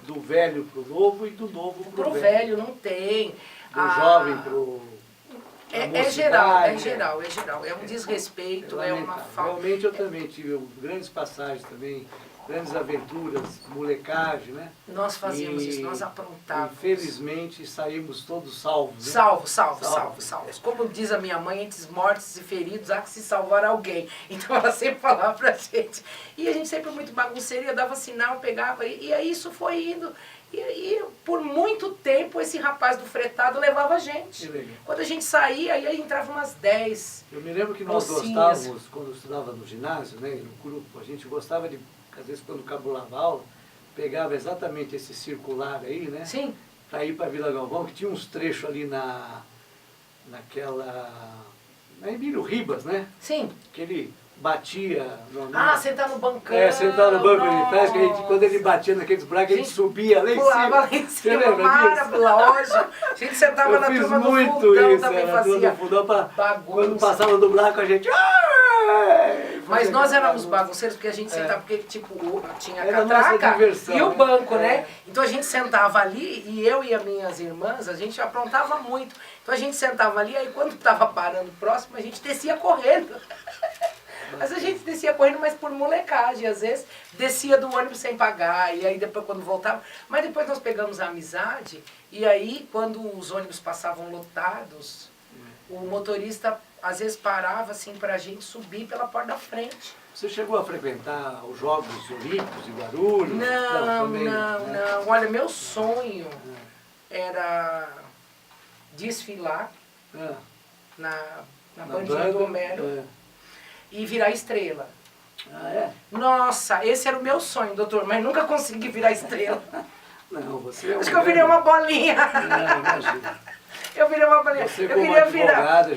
Do velho pro novo e do novo pro velho. Não tem. Do jovem pro... É geral. É um desrespeito, é uma falta. Realmente eu também tive grandes passagens também, grandes aventuras, molecagem, né? Nós fazíamos isso, nós aprontávamos. Infelizmente saímos todos salvos. Né? Salvos. Como diz a minha mãe, entre mortos e feridos há que se salvar alguém. Então ela sempre falava pra gente. E a gente sempre muito bagunceiro, eu dava sinal, pegava, e aí isso foi indo. E por muito tempo esse rapaz do fretado levava a gente. Quando a gente saía, aí entrava umas 10. Eu me lembro que nós gostávamos, quando eu estudava no ginásio, né, no grupo, a gente gostava de, às vezes quando cabulava a aula, pegava exatamente esse circular aí, né? Sim. Para ir para Vila Galvão, que tinha uns trechos ali na Emílio Ribas, né? Sim. Que ele batia... sentar no bancão. Sentar no banco de trás, que quando ele batia naqueles buracos, a gente subia lá em cima. Pulava lá em cima, maravilhoso. A gente sentava na turma do fundão, também fazia quando passava do buraco, a gente... Mas nós éramos bagunceiros porque a gente sentava, porque tipo, tinha a era catraca e o banco, né? né? Então a gente sentava ali, e eu e as minhas irmãs, a gente aprontava muito. Então a gente sentava ali, aí quando estava parando próximo, a gente descia correndo. Mas a gente descia correndo, mas por molecagem, às vezes descia do ônibus sem pagar, e aí depois quando voltava, mas depois nós pegamos a amizade, e aí quando os ônibus passavam lotados, o motorista às vezes parava assim pra gente subir pela porta da frente. Você chegou a frequentar os Jogos Olímpicos de Guarulhos? Não. Olha, meu sonho era desfilar na bandinha do Homero. E virar estrela. Ah, é? Nossa, esse era o meu sonho, doutor, mas nunca consegui virar estrela. Não, você é Acho que eu virei uma bolinha. Não, imagina. Eu virei uma bolinha. Você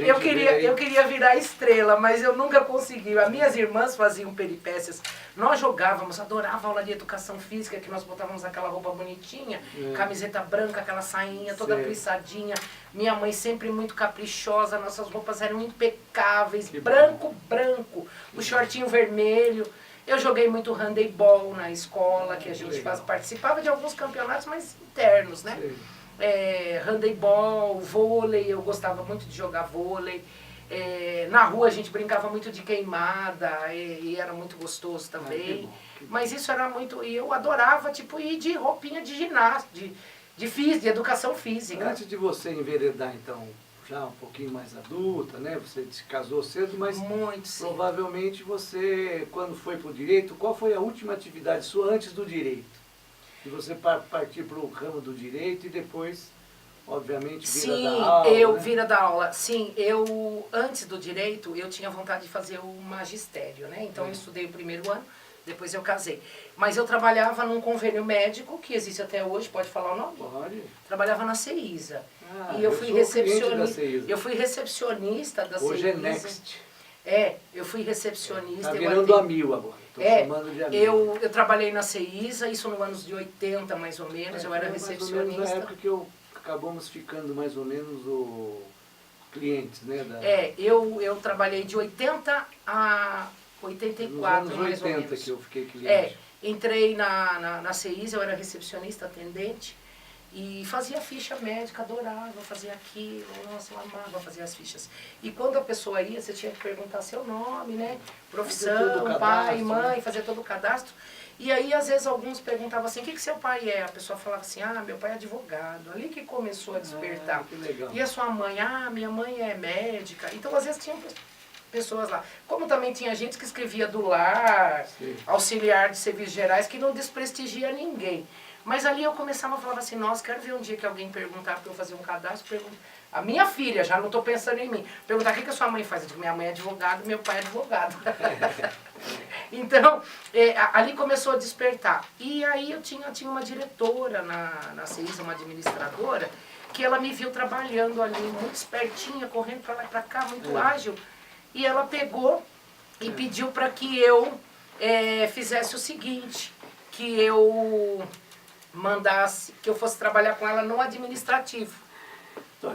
eu queria virar estrela, mas eu nunca consegui. As minhas irmãs faziam peripécias. Nós jogávamos, adorava a aula de educação física, que nós botávamos aquela roupa bonitinha, camiseta branca, aquela sainha toda plissadinha. Minha mãe sempre muito caprichosa, nossas roupas eram impecáveis, branco, o shortinho vermelho. Eu joguei muito handebol na escola, que a gente participava de alguns campeonatos, mas internos, né? Handebol, vôlei, eu gostava muito de jogar vôlei. Na rua a gente brincava muito de queimada e era muito gostoso também. Mas isso era muito... E eu adorava tipo, ir de roupinha de ginástica, de educação física. Antes de você enveredar, então, já um pouquinho mais adulta, né? Você se casou cedo, mas muito cedo. Provavelmente você, quando foi para o direito, qual foi a última atividade sua antes do direito? E você partir para o ramo do direito e depois, obviamente, vira da aula. Vira da aula. Sim, eu, antes do direito, eu tinha vontade de fazer o magistério, né? Então eu estudei o primeiro ano, depois eu casei. Mas eu trabalhava num convênio médico, que existe até hoje, pode falar o nome? Pode. Trabalhava na CEISA. E eu fui recepcionista. Eu fui recepcionista da CEISA. Hoje é Next. Eu fui recepcionista. Está virando a Mil agora. Chamando de eu trabalhei na CEISA, isso nos anos de 80 mais ou menos, eu era recepcionista. Mais ou menos na época que acabamos ficando mais ou menos clientes, né? Eu trabalhei de 80 a 84, nos mais ou menos. 80 que eu fiquei cliente. Entrei na CEISA, eu era recepcionista, atendente, e fazia ficha médica, adorava fazer aquilo, nossa, eu amava fazer as fichas. E quando a pessoa ia, você tinha que perguntar seu nome, né? Profissão, pai, mãe, fazer todo o cadastro. E aí, às vezes, alguns perguntavam assim, o que seu pai é? A pessoa falava assim, meu pai é advogado. Ali que começou a despertar. Que legal. E a sua mãe? Minha mãe é médica. Então, às vezes, tinha pessoas lá. Como também tinha gente que escrevia do lar, auxiliar de serviços gerais, que não desprestigia ninguém. Mas ali eu começava a falar assim, nossa, quero ver um dia que alguém perguntar para eu fazer um cadastro, a minha filha, já não estou pensando em mim, perguntar o que a sua mãe faz. Eu digo, minha mãe é advogada, meu pai é advogado. Então, ali começou a despertar. E aí eu tinha uma diretora na CEISA, uma administradora, que ela me viu trabalhando ali, muito espertinha, correndo para lá e para cá, muito ágil. E ela pegou e pediu para que eu fizesse o seguinte, que eu mandasse, que eu fosse trabalhar com ela no administrativo.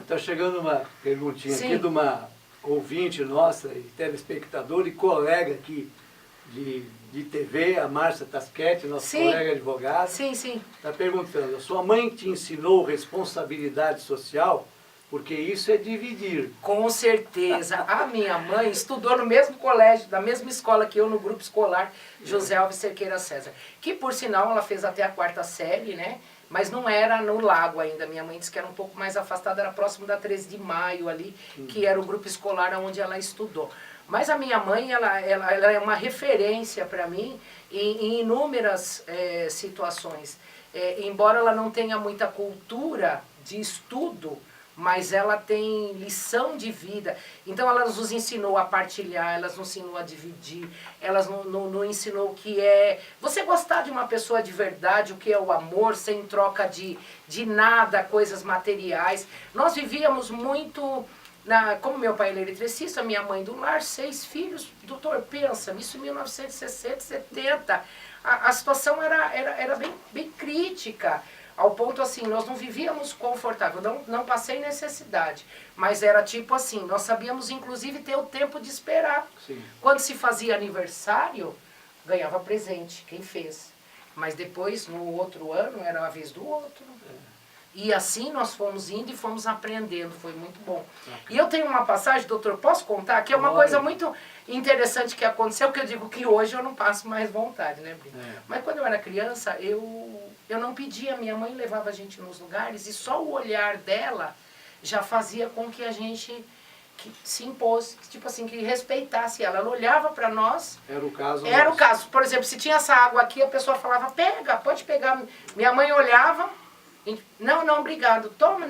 Está chegando uma perguntinha aqui de uma ouvinte nossa, e telespectador e colega aqui de TV, a Márcia Tasquete, nossa colega advogada. Sim, sim. Está perguntando, a sua mãe te ensinou responsabilidade social? Porque isso é dividir. Com certeza. A minha mãe estudou no mesmo colégio, da mesma escola que eu, no grupo escolar José Alves Cerqueira César. Que, por sinal, ela fez até a 4ª série, né? Mas não era no Lago ainda. Minha mãe disse que era um pouco mais afastada, era próximo da 13 de Maio ali, que era o grupo escolar onde ela estudou. Mas a minha mãe, ela é uma referência para mim em inúmeras situações. Embora ela não tenha muita cultura de estudo, mas ela tem lição de vida. Então ela nos ensinou a partilhar, ela nos ensinou a dividir, ela nos ensinou o que é você gostar de uma pessoa de verdade, o que é o amor, sem troca de nada, coisas materiais. Nós vivíamos muito, como meu pai era eletricista, minha mãe do lar, 6 filhos, doutor, pensa, isso em 1960, 70, a situação era bem crítica. Ao ponto assim, nós não vivíamos confortável, não passei necessidade, mas era tipo assim, nós sabíamos inclusive ter o tempo de esperar. Sim. Quando se fazia aniversário, ganhava presente, quem fez. Mas depois, no outro ano, era a vez do outro. E assim nós fomos indo e fomos aprendendo, foi muito bom. E eu tenho uma passagem, doutor, posso contar? Que é uma coisa muito interessante que aconteceu, que eu digo que hoje eu não passo mais vontade, né, Brito? Mas quando eu era criança, eu não pedia, minha mãe levava a gente nos lugares e só o olhar dela já fazia com que a gente se impôs, tipo assim, que respeitasse ela. Ela olhava para nós. Era o caso. Era o caso. Por exemplo, se tinha essa água aqui, a pessoa falava, pega, pode pegar. Minha mãe olhava, não, obrigado, toma.